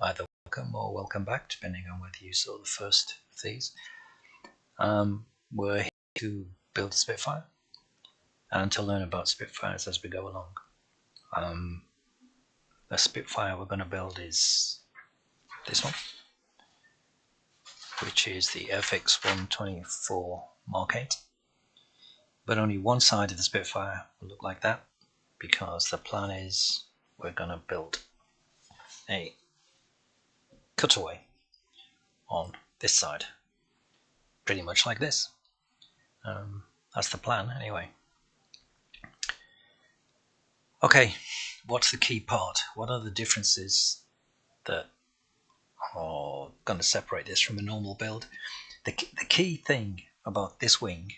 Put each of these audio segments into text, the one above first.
either welcome or welcome back, depending on whether you saw the first of these. We're here to build a Spitfire and to learn about Spitfires as we go along. The Spitfire we're going to build is this one, which is the Airfix 124 Mark 8. But only one side of the Spitfire will look like that, because the plan is we're going to build a cutaway on this side, pretty much like this. That's the plan anyway. Okay, what's the key part? What are the differences that are going to separate this from a normal build? The key thing about this wing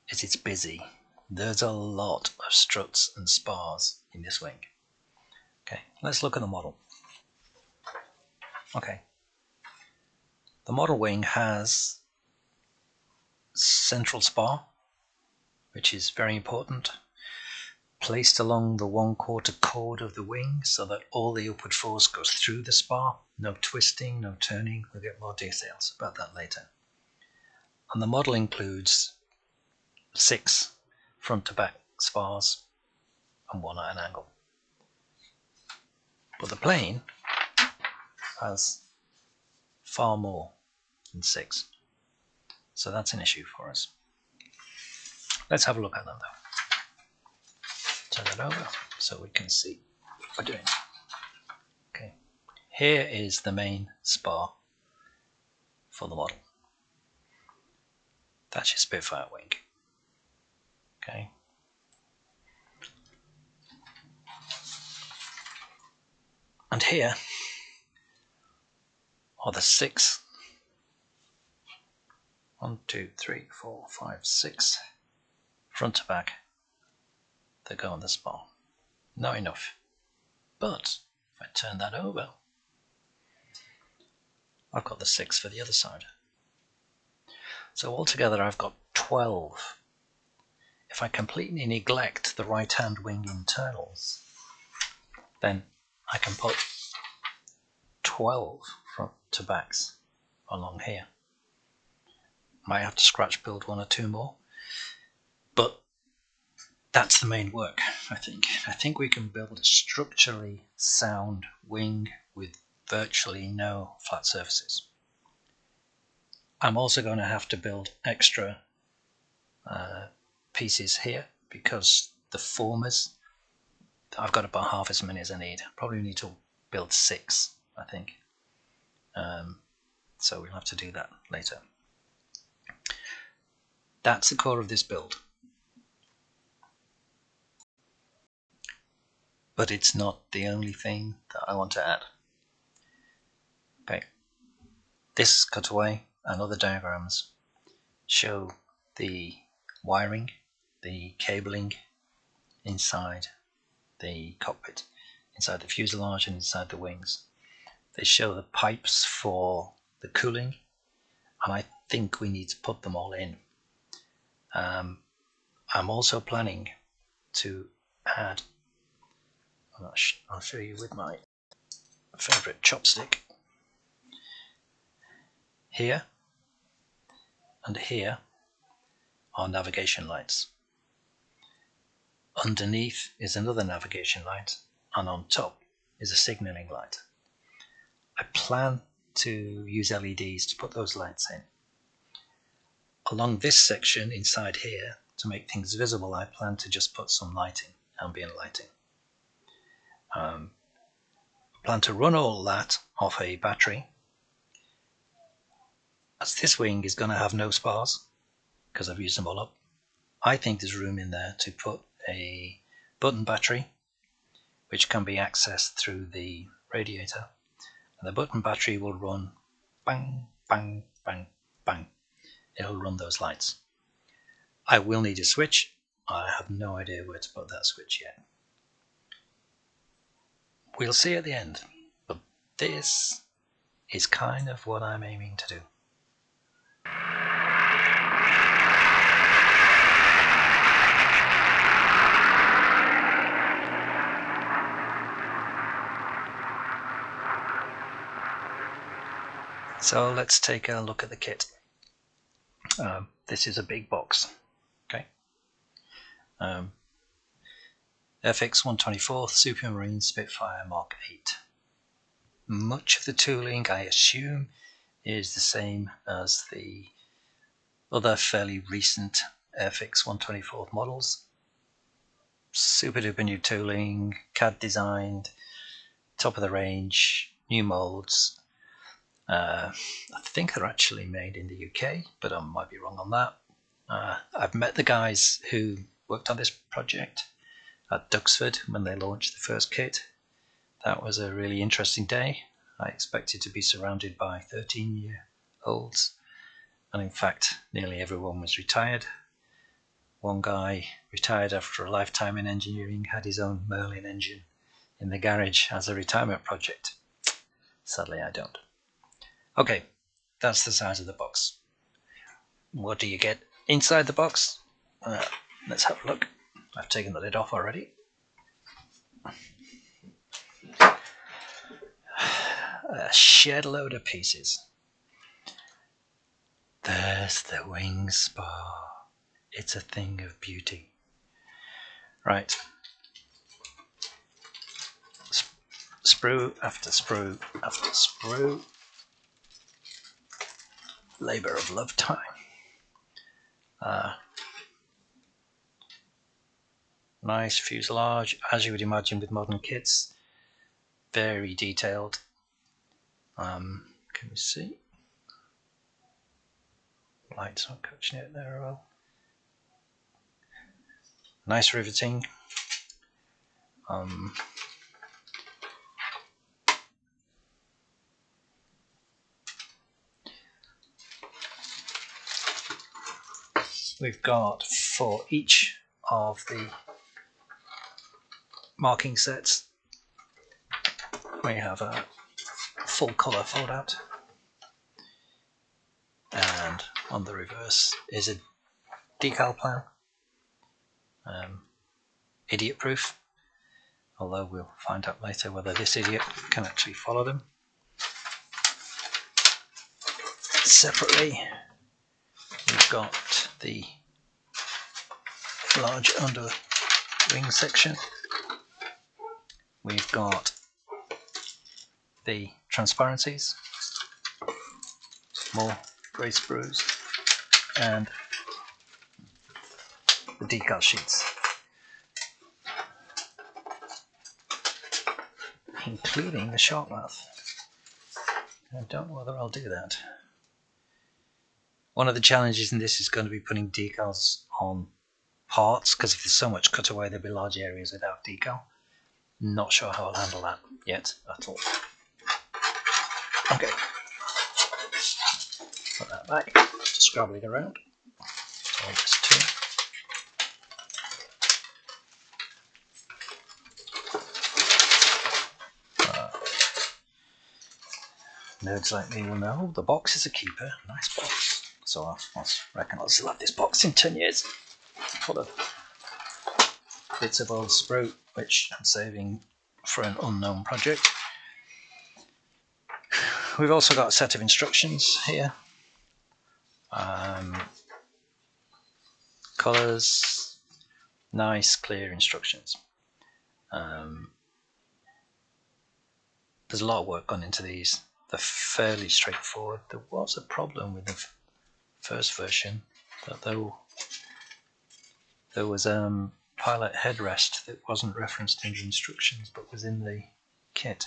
is it's busy. There's a lot of struts and spars in this wing. Okay, let's look at the model. Okay, the model wing has central spar, which is very important, placed along the 1/4 chord of the wing so that all the upward force goes through the spar. No twisting, no turning. We'll get more details about that later. And the model includes 6 front to back spars and 1 at an angle. But the plane has far more than 6. So that's an issue for us. Let's have a look at them though. Turn it over so we can see what we're doing. Okay, here is the main spar for the model. That's your Spitfire wing. Okay. And here are the 6. 1, 2, 3, 4, 5, 6 front to back that go on the spar. Not enough. But if I turn that over, I've got the 6 for the other side. So altogether I've got 12. If I completely neglect the right hand wing internals, then I can put 12 front to backs along here. Might have to scratch build 1 or 2 more, but that's the main work. I think we can build a structurally sound wing with virtually no flat surfaces. I'm also going to have to build extra pieces here, because the formers, I've got about half as many as I need. Probably need to build 6, I think. So we'll have to do that later. That's the core of this build. But it's not the only thing that I want to add. Okay, this cutaway and other diagrams show the wiring, the cabling inside the cockpit, inside the fuselage and inside the wings. They show the pipes for the cooling, and I think we need to put them all in. I'm also planning to add, I'll show you with my favorite chopstick. Here and here are navigation lights. Underneath is another navigation light, and on top is a signaling light. I plan to use LEDs to put those lights in. Along this section inside here, to make things visible, I plan to just put some lighting, ambient lighting. I plan to run all that off a battery, as this wing is going to have no spars because I've used them all up. I think there's room in there to put a button battery, which can be accessed through the radiator, and the button battery will run bang, bang, bang, bang. It'll run those lights. I will need a switch. I have no idea where to put that switch yet. We'll see at the end, but this is kind of what I'm aiming to do. So let's take a look at the kit. This is a big box. Okay. Airfix 124th Supermarine Spitfire Mark VIII. Much of the tooling, I assume, is the same as the other fairly recent Airfix 124th models. Super duper new tooling, CAD designed, top of the range, new molds. I think they're actually made in the UK, but I might be wrong on that. I've met the guys who worked on this project at Duxford when they launched the first kit. That was a really interesting day. I expected to be surrounded by 13-year-olds, and in fact nearly everyone was retired. One guy retired after a lifetime in engineering, had his own Merlin engine in the garage as a retirement project. Sadly I don't. Okay, that's the size of the box. What do you get inside the box? Let's have a look. I've taken the lid off already. A shed load of pieces. There's the wing spar. It's a thing of beauty. Right. Sprue after sprue after sprue. Labour of love time. Nice fuselage, as you would imagine with modern kits. Very detailed. Can you see? Lights not catching it there well. Nice riveting. We've got for each of the marking sets, we have a full colour fold out, and on the reverse is a decal plan, idiot proof, although we'll find out later whether this idiot can actually follow them. Separately, we've got the large under wing section. We've got the transparencies, more grey sprues, and the decal sheets, including the shark mouth. I don't know whether I'll do that. One of the challenges in this is going to be putting decals on parts, because if there's so much cutaway there'll be large areas without decal. Not sure how I'll handle that yet at all. Okay, put that back, scrabble it around. Nerds like me will know the box is a keeper. Nice box. So I reckon I'll still have this box in 10 years. Full of bits of old sprue, which I'm saving for an unknown project. We've also got a set of instructions here. Colours, nice clear instructions. There's a lot of work gone into these. They're fairly straightforward. There was a problem with the first version, that there was a pilot headrest that wasn't referenced in the instructions but was in the kit.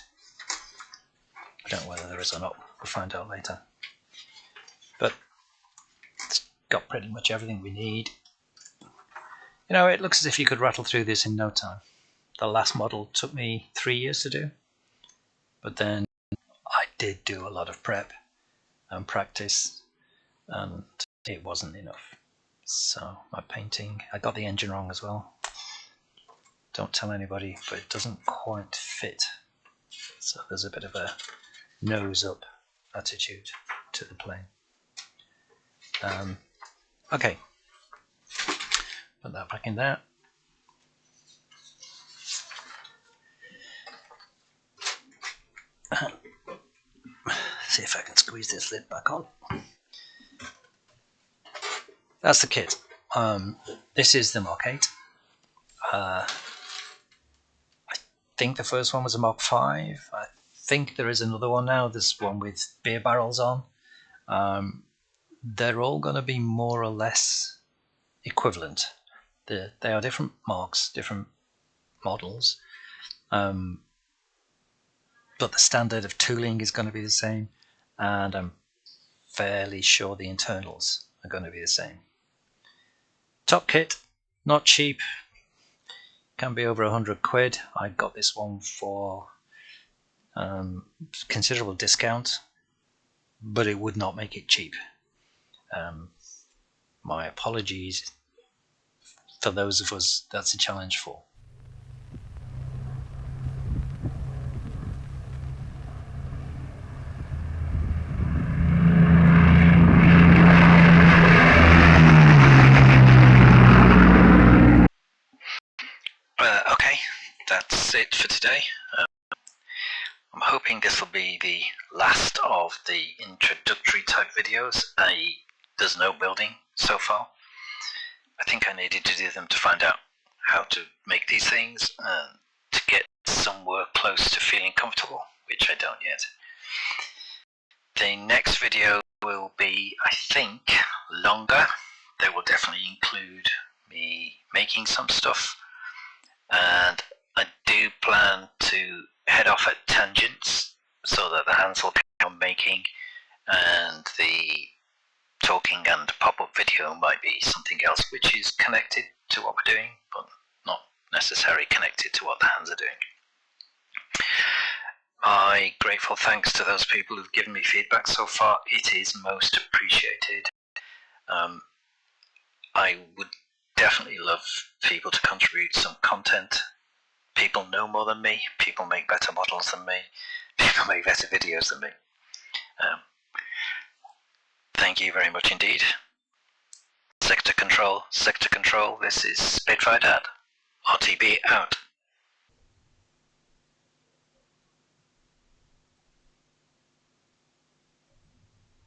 I don't know whether there is or not, we'll find out later. But it's got pretty much everything we need. You know, it looks as if you could rattle through this in no time. The last model took me 3 years to do, but then I did do a lot of prep and practice, and it wasn't enough. So my painting, I got the engine wrong as well. Don't tell anybody, but it doesn't quite fit. So there's a bit of a nose up attitude to the plane. Okay, put that back in there. See if I can squeeze this lid back on. That's the kit. This is the Mark 8. I think the first one was a Mark 5. I think there is another one now. There's one with beer barrels on. They're all going to be more or less equivalent. They are different marks, different models, but the standard of tooling is going to be the same, and I'm fairly sure the internals are going to be the same. Top kit, not cheap, can be over 100 quid. I got this one for considerable discount, but it would not make it cheap. My apologies for those of us that's a challenge for. Okay, that's it for today. I'm hoping this will be the last of the introductory type videos. There's no building so far. I think I needed to do them to find out how to make these things and to get somewhere close to feeling comfortable, which I don't yet. The next video will be, I think, longer. They will definitely include me making some stuff, and I do plan to head off at tangents so that the hands will carry on making, and the talking and pop-up video might be something else which is connected to what we're doing, but not necessarily connected to what the hands are doing. My grateful thanks to those people who've given me feedback so far. It is most appreciated. I would definitely love people to contribute some content. People know more than me, people make better models than me, people make better videos than me. Thank you very much indeed. Sector Control, this is Spitfire Dad. RTB out.